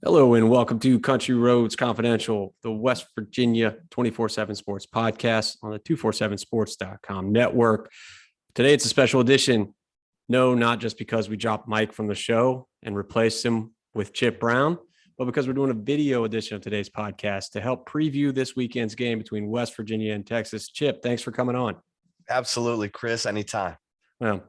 Hello and welcome to Country Roads Confidential, the West Virginia 24/7 sports podcast on the 247sports.com network. Today it's a special edition. No, not just because we dropped Mike from the show and replaced him with Chip Brown, but because we're doing a video edition of today's podcast to help preview this weekend's game between West Virginia and Texas. Chip, thanks for coming on. Absolutely, Chris, anytime. Well,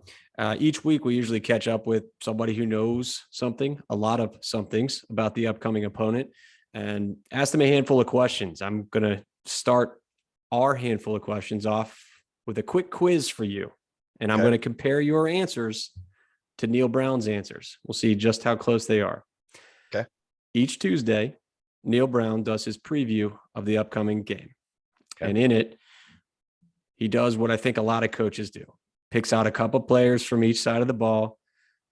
each week we usually catch up with somebody who knows something, a lot of somethings about the upcoming opponent, and ask them a handful of questions. I'm going to start our handful of questions off with a quick quiz for you, and I'm going to compare your answers to Neil Brown's answers. We'll see just how close they are. Okay. Each Tuesday, Neil Brown does his preview of the upcoming game, and in it, he does what I think a lot of coaches do. Picks out a couple players from each side of the ball.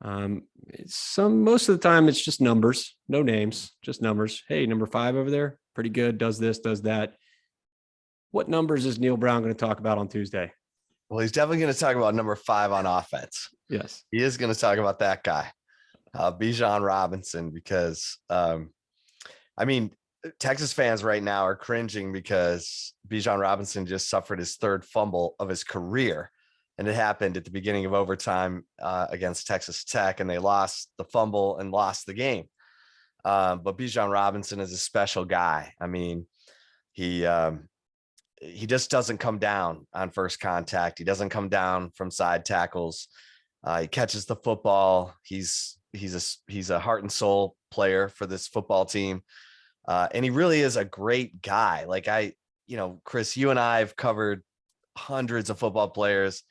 Most of the time it's just numbers, no names, just numbers. Hey, number 5 over there, pretty good, does this, does that. What numbers is Neil Brown going to talk about on Tuesday? Well, he's definitely going to talk about number 5 on offense. Yes. He is going to talk about that guy, Bijan Robinson, because, Texas fans right now are cringing because Bijan Robinson just suffered his 3rd fumble of his career. And it happened at the beginning of overtime against Texas Tech, and they lost the fumble and lost the game. But Bijan Robinson is a special guy. I mean, he just doesn't come down on first contact. He doesn't come down from side tackles. He catches the football. He's a heart and soul player for this football team, and he really is a great guy. Chris, you and I have covered hundreds of football players.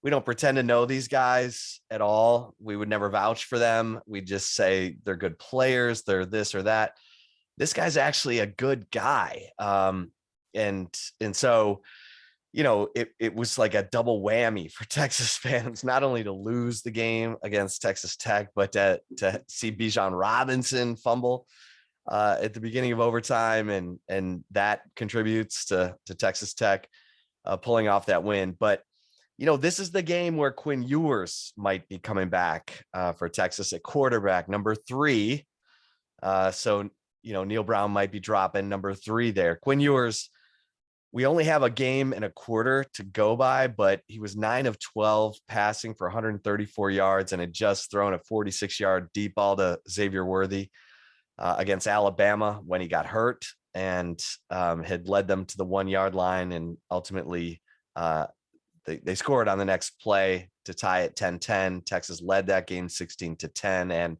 We don't pretend to know these guys at all. We would never vouch for them. We just say they're good players. They're this or that. This guy's actually a good guy. And so, it was like a double whammy for Texas fans, not only to lose the game against Texas Tech, but to see Bijan Robinson fumble at the beginning of overtime. And that contributes to Texas Tech pulling off that win. But this is the game where Quinn Ewers might be coming back for Texas at quarterback, number 3. So Neil Brown might be dropping number 3 there. Quinn Ewers, we only have a game and a quarter to go by, but he was 9 of 12 passing for 134 yards and had just thrown a 46-yard deep ball to Xavier Worthy against Alabama when he got hurt, and had led them to the 1-yard line, and ultimately they scored on the next play to tie it 10-10. Texas led that game 16-10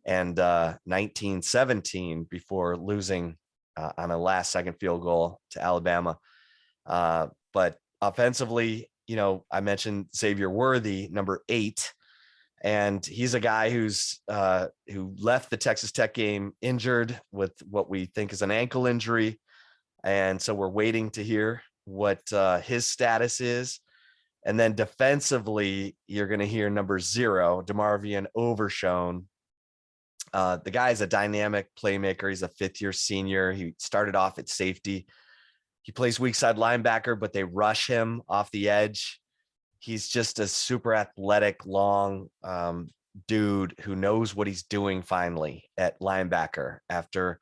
and 19-17 before losing on a last-second field goal to Alabama. But offensively, I mentioned Xavier Worthy, number 8, and he's a guy who left the Texas Tech game injured with what we think is an ankle injury, and so we're waiting to hear what his status is. And then defensively, you're going to hear number 0, DeMarvion Overshown. The guy is a dynamic playmaker. He's a 5th-year senior. He started off at safety. He plays weak side linebacker, but they rush him off the edge. He's just a super athletic, long dude who knows what he's doing finally at linebacker after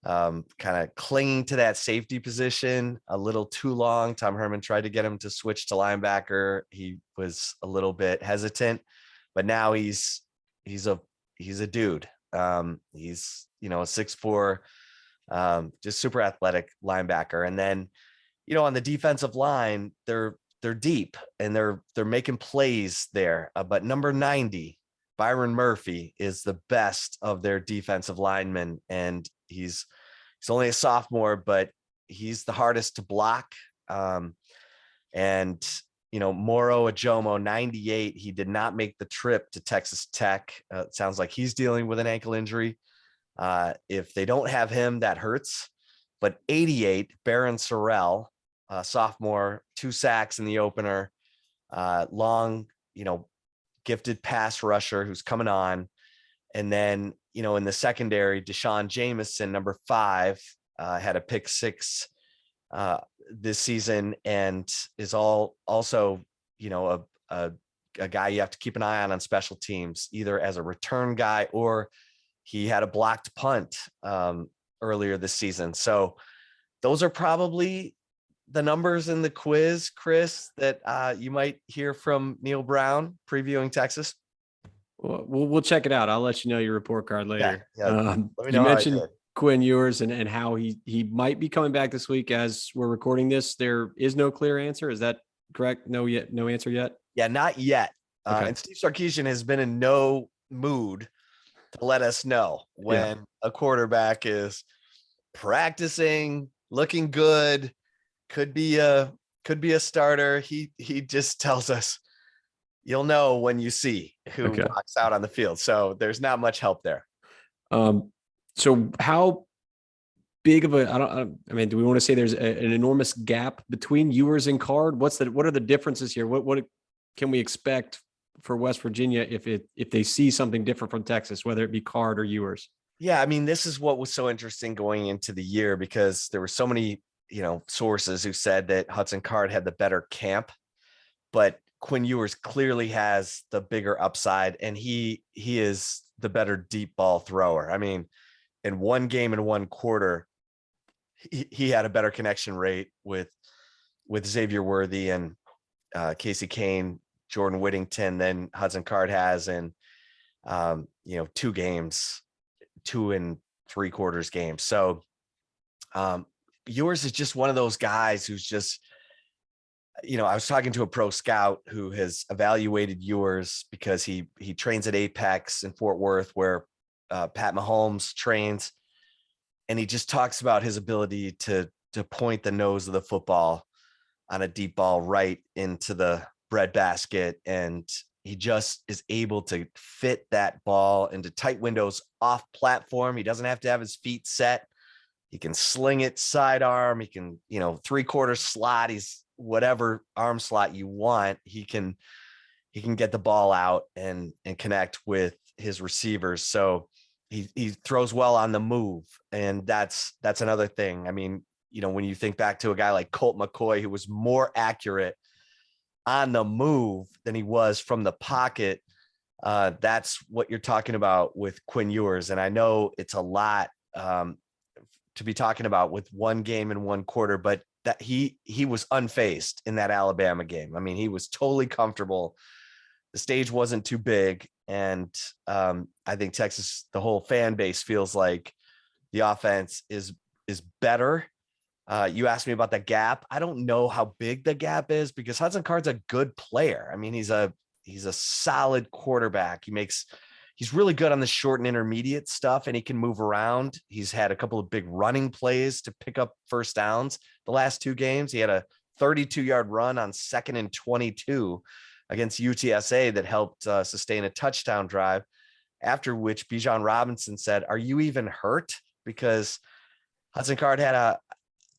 kind of clinging to that safety position a little too long. Tom Herman tried to get him to switch to linebacker. He was a little bit hesitant, but now he's a dude. He's a 6'4", just super athletic linebacker. And then, on the defensive line, they're deep and they're making plays there. But number 90, Byron Murphy, is the best of their defensive linemen, and he's only a sophomore, but he's the hardest to block. Moro Ajomo, 98, he did not make the trip to Texas Tech. It sounds like he's dealing with an ankle injury. If they don't have him, that hurts. But 88, Barron Sorrell, sophomore, 2 sacks in the opener, long, gifted pass rusher who's coming on. And then, in the secondary, Deshaun Jameson, number 5, had a pick 6 this season, and is also, a guy you have to keep an eye on special teams, either as a return guy or He had a blocked punt earlier this season. So those are probably the numbers in the quiz, Chris, that you might hear from Neil Brown previewing Texas. Well, we'll check it out. I'll let you know your report card later. Yeah. Let me You know how I mentioned did. Quinn Ewers and how he might be coming back this week as we're recording this. There is no clear answer. Is that correct? No answer yet? Yeah, not yet. Okay. And Steve Sarkisian has been in no mood to let us know when a quarterback is practicing, looking good, could be a starter. He just tells us, you'll know when you see who walks out on the field. So there's not much help there. So how big of I mean, do we want to say there's an enormous gap between Ewers and Card? What are the differences here? What can we expect for West Virginia if they see something different from Texas, whether it be Card or Ewers? Yeah, I mean, this is what was so interesting going into the year, because there were so many, sources who said that Hudson Card had the better camp, but Quinn Ewers clearly has the bigger upside, and he is the better deep ball thrower. I mean, in one game and one quarter, he had a better connection rate with Xavier Worthy and Casey Kane, Jordan Whittington than Hudson Card has in 2 games, 2 3/4 games. So Ewers is just one of those guys who's just, I was talking to a pro scout who has evaluated Ewers because he trains at Apex in Fort Worth, where Pat Mahomes trains. And he just talks about his ability to point the nose of the football on a deep ball right into the breadbasket. And he just is able to fit that ball into tight windows off platform. He doesn't have to have his feet set. He can sling it sidearm. He can, 3/4 slot. He's whatever arm slot you want. He can get the ball out and connect with his receivers. So he throws well on the move. And that's another thing. I mean, when you think back to a guy like Colt McCoy, who was more accurate on the move than he was from the pocket, that's what you're talking about with Quinn Ewers. And I know it's a lot to be talking about with one game and one quarter, but that he was unfazed in that Alabama game. I mean, he was totally comfortable. The stage wasn't too big. And I think Texas, the whole fan base, feels like the offense is better. You asked me about the gap. I don't know how big the gap is, because Hudson Card's a good player. I mean, he's a solid quarterback. He's really good on the short and intermediate stuff, and he can move around. He's had a couple of big running plays to pick up first downs the last 2 games. He had a 32-yard run on 2nd and 22 against UTSA that helped sustain a touchdown drive, after which Bijan Robinson said, "Are you even hurt?" Because Hudson Card had a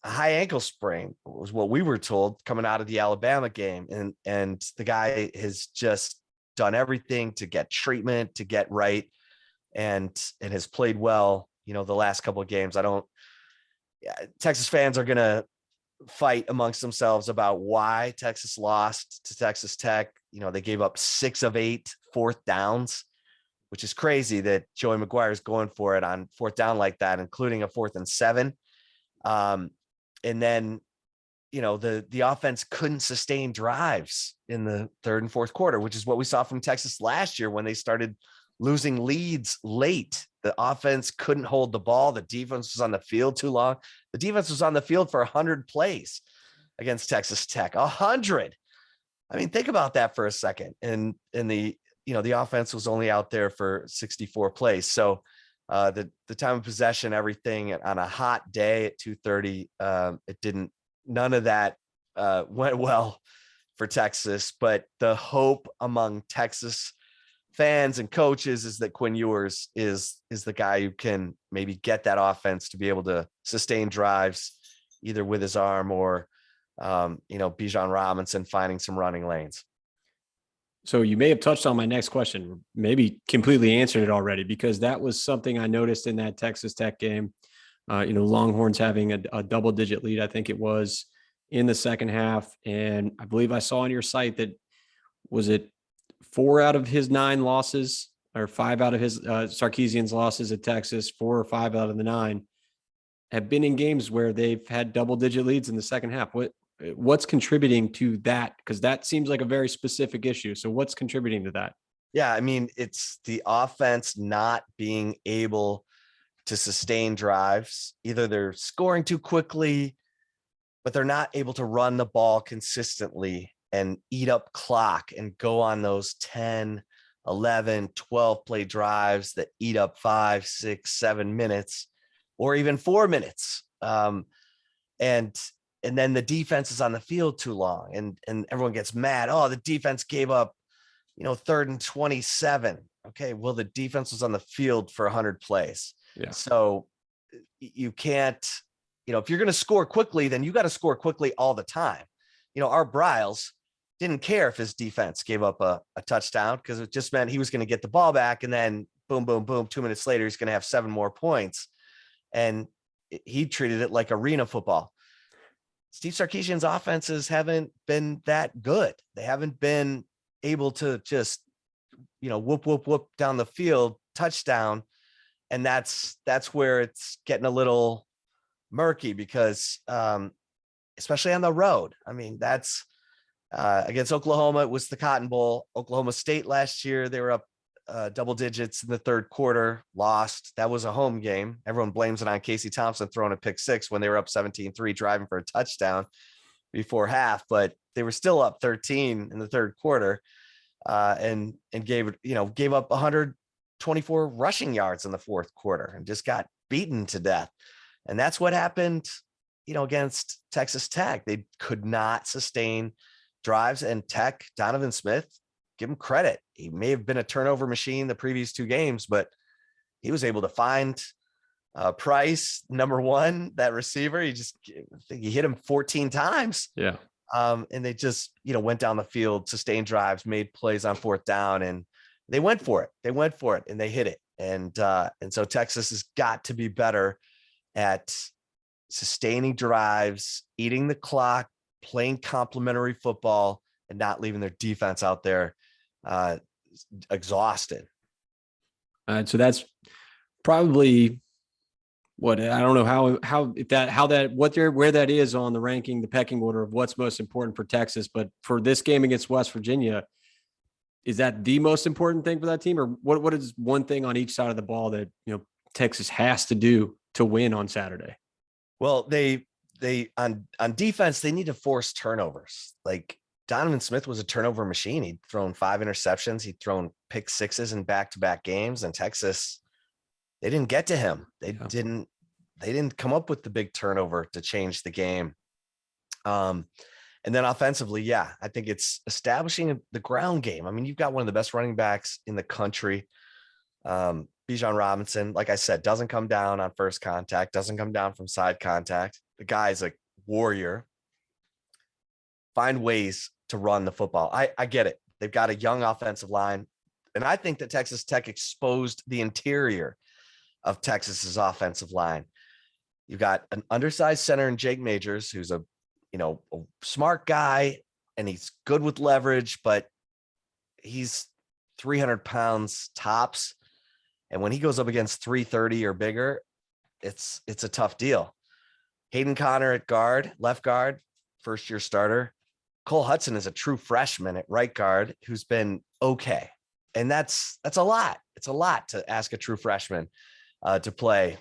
high ankle sprain, was what we were told coming out of the Alabama game. And the guy has just done everything to get treatment, to get right, and has played well, the last couple of games. Texas fans are going to fight amongst themselves about why Texas lost to Texas Tech. They gave up 6 of 8 fourth downs, which is crazy that Joey McGuire is going for it on 4th down like that, including a 4th and 7. And then, the offense couldn't sustain drives in the 3rd and 4th quarter, which is what we saw from Texas last year when they started losing leads late. The offense couldn't hold the ball. The defense was on the field too long. The defense was on the field for 100 plays against Texas Tech. 100. I mean, think about that for a second. And the offense was only out there for 64 plays. So the time of possession, everything on a hot day at 2:30, none of that went well for Texas. But the hope among Texas fans and coaches is that Quinn Ewers is the guy who can maybe get that offense to be able to sustain drives, either with his arm or, Bijan Robinson finding some running lanes. So you may have touched on my next question, maybe completely answered it already, because that was something I noticed in that Texas Tech game. Longhorns having a double-digit lead, I think it was, in the second half. And I believe I saw on your site that, was it 4 out of his 9 losses or 5 out of his Sarkisian's losses at Texas, 4 or 5 out of the 9 have been in games where they've had double-digit leads in the second half. What's contributing to that? Because that seems like a very specific issue. So what's contributing to that? Yeah, I mean, it's the offense not being able to sustain drives. Either they're scoring too quickly, but they're not able to run the ball consistently and eat up clock and go on those 10, 11, 12 play drives that eat up 5, 6, 7 minutes or even 4 minutes. And then the defense is on the field too long and everyone gets mad. Oh, the defense gave up, 3rd and 27. Okay. Well, the defense was on the field for 100 plays. Yeah. So you can't, if you're going to score quickly, then you got to score quickly all the time. Our Bryles didn't care if his defense gave up a touchdown because it just meant he was going to get the ball back and then boom, boom, boom. 2 minutes later, he's going to have 7 more points. And he treated it like arena football. Steve Sarkisian's offenses haven't been that good. They haven't been able to just, whoop, whoop, whoop down the field, touchdown. And that's where it's getting a little murky because, especially on the road. I mean, that's against Oklahoma. It was the Cotton Bowl. Oklahoma State last year, they were up double digits in the third quarter, lost. That was a home game. Everyone blames it on Casey Thompson throwing a pick 6 when they were up 17-3, driving for a touchdown before half, but they were still up 13 in the third quarter and gave up 124 rushing yards in the fourth quarter and just got beaten to death. And that's what happened, against Texas Tech. They could not sustain drives, and Tech, Donovan Smith, give him credit. He may have been a turnover machine the previous 2 games, but he was able to find Price, number 1, that receiver. I think he hit him 14 times. Yeah. And they just, went down the field, sustained drives, made plays on 4th down, and they went for it. And they hit it. And so Texas has got to be better at sustaining drives, eating the clock, playing complementary football, and not leaving their defense out there exhausted. So that's probably what, I don't know where that is on the ranking, the pecking order of what's most important for Texas, but for this game against West Virginia, is that the most important thing for that team, or what is one thing on each side of the ball that, Texas has to do to win on Saturday? Well, they on defense, they need to force turnovers. Like Donovan Smith was a turnover machine. He'd thrown 5 interceptions. He'd thrown pick 6s in back-to-back games, and Texas, they didn't get to him. They didn't come up with the big turnover to change the game. And then offensively, I think it's establishing the ground game. I mean, you've got one of the best running backs in the country. Bijan Robinson, like I said, doesn't come down on first contact, doesn't come down from side contact. The guy's a warrior. Find ways to run the football. I get it. They've got a young offensive line. And I think that Texas Tech exposed the interior of Texas's offensive line. You've got an undersized center in Jake Majors, who's a smart guy, and he's good with leverage, but he's 300 pounds tops. And when he goes up against 330 or bigger, it's a tough deal. Hayden Connor at left guard, first-year starter. Cole Hudson is a true freshman at right guard who's been okay. And that's a lot. It's a lot to ask a true freshman to play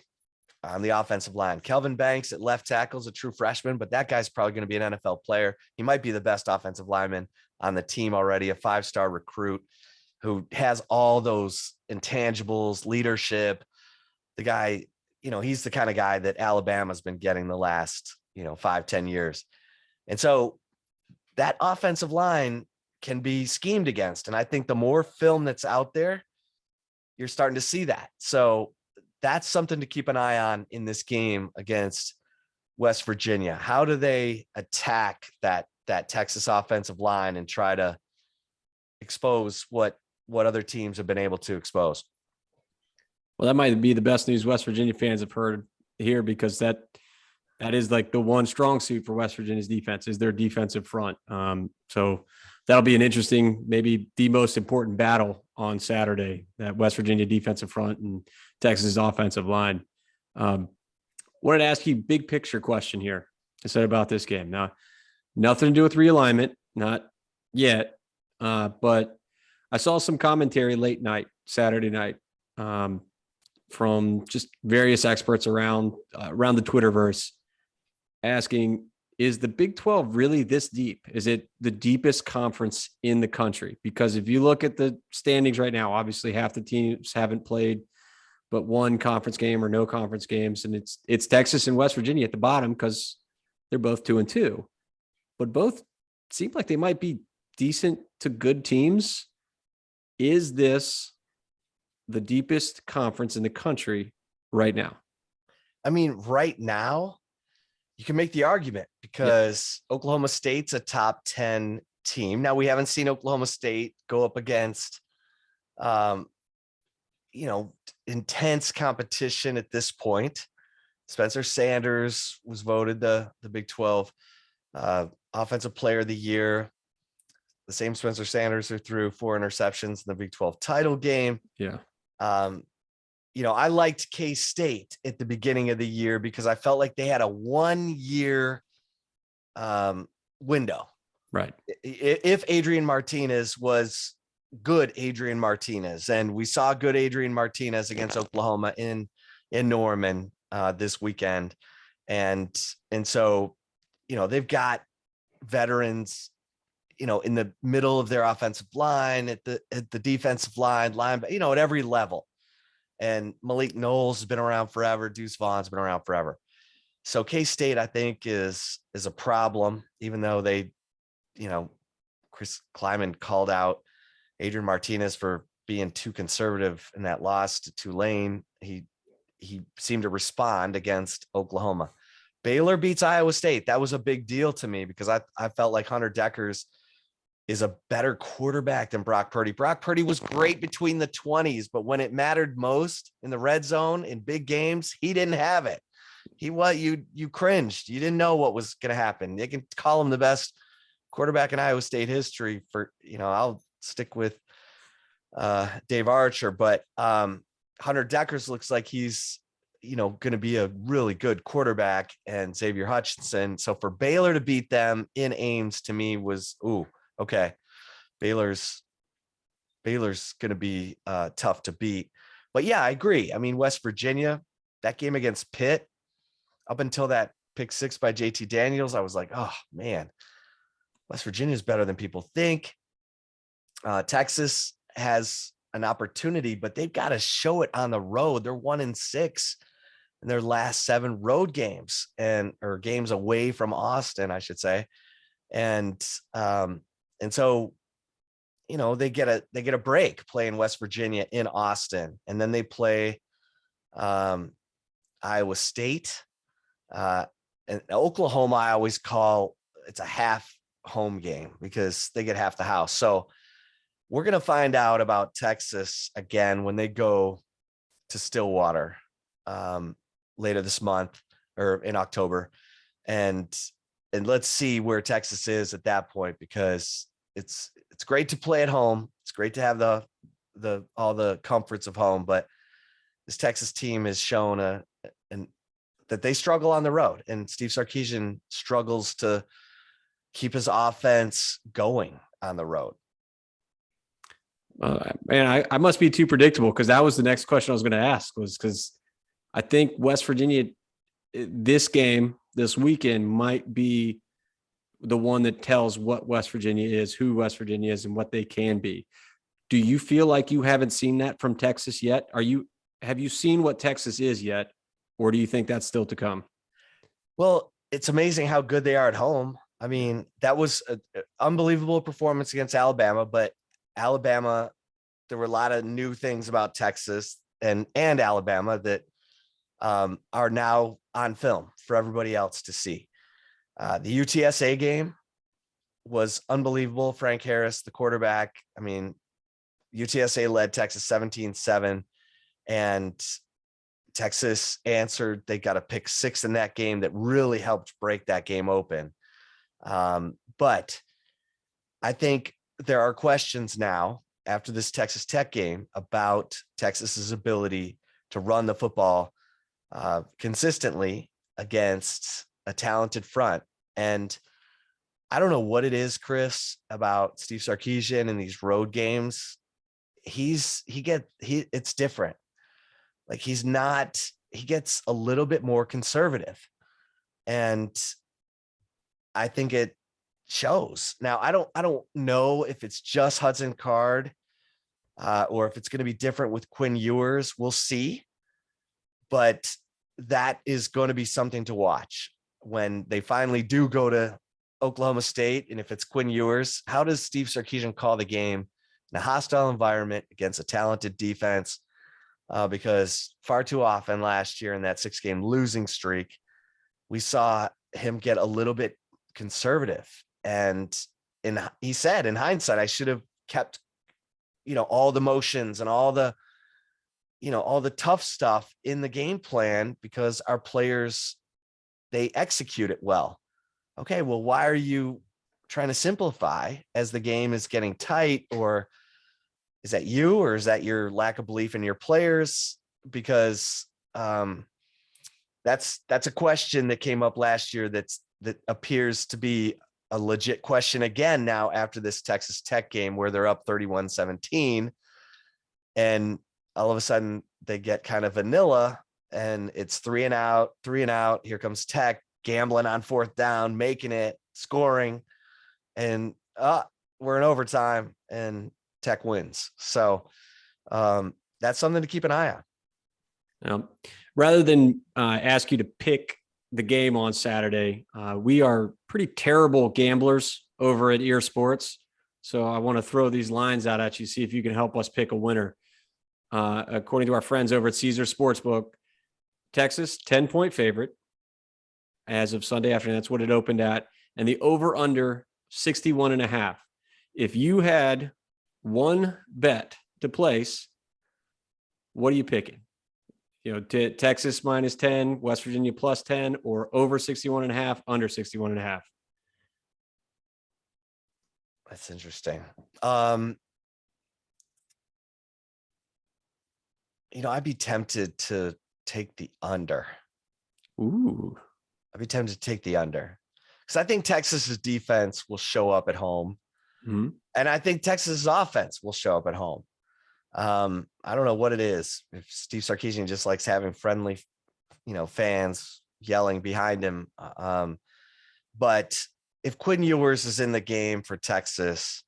on the offensive line. Kelvin Banks at left tackle is a true freshman, but that guy's probably going to be an NFL player. He might be the best offensive lineman on the team already, a 5-star recruit who has all those intangibles, leadership. The guy, he's the kind of guy that Alabama's been getting the last, 5-10 years. And so that offensive line can be schemed against. And I think the more film that's out there, you're starting to see that. So that's something to keep an eye on in this game against West Virginia. How do they attack that Texas offensive line and try to expose what other teams have been able to expose? Well, that might be the best news West Virginia fans have heard here, because that is like the one strong suit for West Virginia's defense is their defensive front. So that'll be an interesting, maybe the most important battle on Saturday, that West Virginia defensive front and Texas offensive line. Wanted to ask you a big picture question here. I said about this game. Now, nothing to do with realignment, not yet. But I saw some commentary late night, Saturday night, from just various experts around the Twitterverse asking, is the Big 12 really this deep? Is it the deepest conference in the country? Because if you look at the standings right now, obviously half the teams haven't played but one conference game or no conference games. And it's Texas and West Virginia at the bottom because they're both 2-2, but both seem like they might be decent to good teams. Is this the deepest conference in the country right now? I mean, right now, you can make the argument because Oklahoma State's a top 10 team. Now, we haven't seen Oklahoma State go up against, intense competition at this point. Spencer Sanders was voted the Big 12 Offensive Player of the Year. The same Spencer Sanders who threw 4 interceptions in the Big 12 title game. Yeah. I liked K-State at the beginning of the year because I felt like they had a 1-year window. Right. If Adrian Martinez was good Adrian Martinez, and we saw good Adrian Martinez against Oklahoma in Norman this weekend. And so, they've got veterans, in the middle of their offensive line, at the defensive line, at every level. And Malik Knowles has been around forever. Deuce Vaughn's been around forever. So K-State, I think, is a problem, even though they, Chris Kleiman called out Adrian Martinez for being too conservative in that loss to Tulane. He seemed to respond against Oklahoma. Baylor beats Iowa State. That was a big deal to me because I felt like Hunter Deckers is a better quarterback than Brock Purdy. Brock Purdy was great between the 20s, but when it mattered most in the red zone in big games, he didn't have it. You cringed. You didn't know what was going to happen. They can call him the best quarterback in Iowa State history for, I'll stick with Dave Archer, but Hunter Deckers looks like he's, going to be a really good quarterback, and Xavier Hutchinson. So for Baylor to beat them in Ames to me was, okay, Baylor's going to be tough to beat. But yeah, I agree. I mean, West Virginia, that game against Pitt, up until that pick 6 by JT Daniels, I was like, oh man, West Virginia is better than people think. Texas has an opportunity, but they've got to show it on the road. They're 1-6 in their last 7 road games or games away from Austin, I should say. And so, they get a break playing West Virginia in Austin, and then they play Iowa State and Oklahoma. I always call it's a half home game because they get half the house. So we're going to find out about Texas again when they go to Stillwater later this month or in October. And let's see where Texas is at that point, because it's great to play at home. It's great to have all the comforts of home, but this Texas team has shown that they struggle on the road, and Steve Sarkisian struggles to keep his offense going on the road. Man, I must be too predictable, because that was the next question I was going to ask, was because I think West Virginia, this game this weekend, might be the one that tells what West Virginia is, who West Virginia is, and what they can be. Do you feel like you haven't seen that from Texas yet? Have you seen what Texas is yet, or do you think that's still to come? Well, it's amazing how good they are at home. I mean, that was an unbelievable performance against Alabama, but Alabama, there were a lot of new things about Texas and Alabama that are now on film for everybody else to see. The UTSA game was unbelievable. Frank Harris, the quarterback. I mean, UTSA led Texas 17-7, and Texas answered. They got a pick 6 in that game that really helped break that game open. But I think there are questions now after this Texas Tech game about Texas's ability to run the football consistently against a talented front. And I don't know what it is, Chris, about Steve Sarkisian in these road games. It's different. Like he gets a little bit more conservative. And I think it shows. Now, I don't know if it's just Hudson Card or if it's going to be different with Quinn Ewers. We'll see. But that is going to be something to watch when they finally do go to Oklahoma State. And if it's Quinn Ewers, how does Steve Sarkisian call the game in a hostile environment against a talented defense? Because far too often last year in that 6-game losing streak, we saw him get a little bit conservative. And he said, in hindsight, I should have kept, all the motions and all the tough stuff in the game plan because our players, they execute it well. Okay, well, why are you trying to simplify as the game is getting tight? Or is that you, or is that your lack of belief in your players? Because that's a question that came up last year that appears to be a legit question again now after this Texas Tech game where they're up 31-17, and all of a sudden they get kind of vanilla and it's 3 and out. Here comes Tech gambling on 4th down, making it, scoring, and we're in overtime and Tech wins. So that's something to keep an eye on. Rather than ask you to pick the game on Saturday, we are pretty terrible gamblers over at Ear Sports. So I want to throw these lines out at you, see if you can help us pick a winner. According to our friends over at Caesar Sportsbook, Texas 10-point favorite as of Sunday afternoon. That's what it opened at. And the over under 61.5. If you had one bet to place, what are you picking? Texas -10, West Virginia +10, or over 61.5, under 61.5. That's interesting. I'd be tempted to take the under. Ooh. I'd be tempted to take the under because I think Texas's defense will show up at home. Mm-hmm. And I think Texas's offense will show up at home. I don't know what it is. If Steve Sarkisian just likes having friendly, fans yelling behind him. But if Quinn Ewers is in the game for Texas,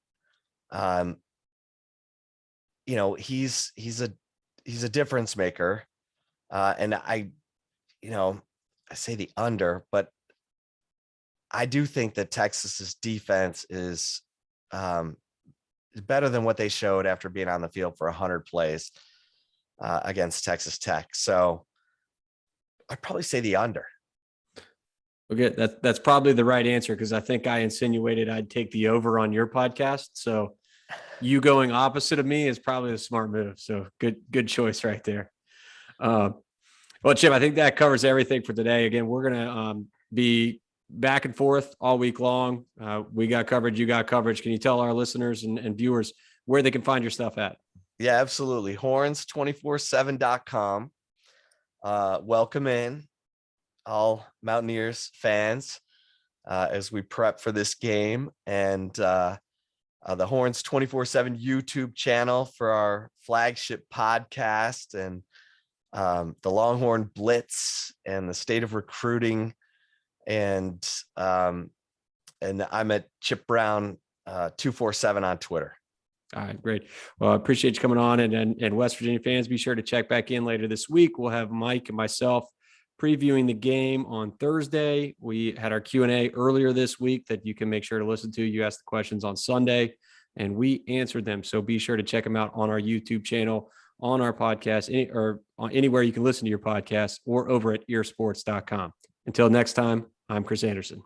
he's a difference maker. And I say the under, but I do think that Texas's defense is better than what they showed after being on the field for 100 plays against Texas Tech. So I'd probably say the under. Okay, that's probably the right answer because I think I insinuated I'd take the over on your podcast. So you going opposite of me is probably a smart move. So good choice right there. Well, Chip, I think that covers everything for today. Again, we're going to be back and forth all week long. We got coverage. You got coverage. Can you tell our listeners and viewers where they can find your stuff at? Yeah, absolutely. Horns247.com. Welcome in all Mountaineers fans as we prep for this game, and the Horns 24/7 YouTube channel for our flagship podcast, and the Longhorn Blitz and the state of recruiting. And I'm at Chip Brown 247 on Twitter. All right, great. Well, I appreciate you coming on, and West Virginia fans, be sure to check back in later this week. We'll have Mike and myself previewing the game on Thursday. We had our Q&A earlier this week that you can make sure to listen to. You asked the questions on Sunday, and we answered them. So be sure to check them out on our YouTube channel, on our podcast, or anywhere you can listen to your podcast, or over at earsports.com. Until next time, I'm Chris Anderson.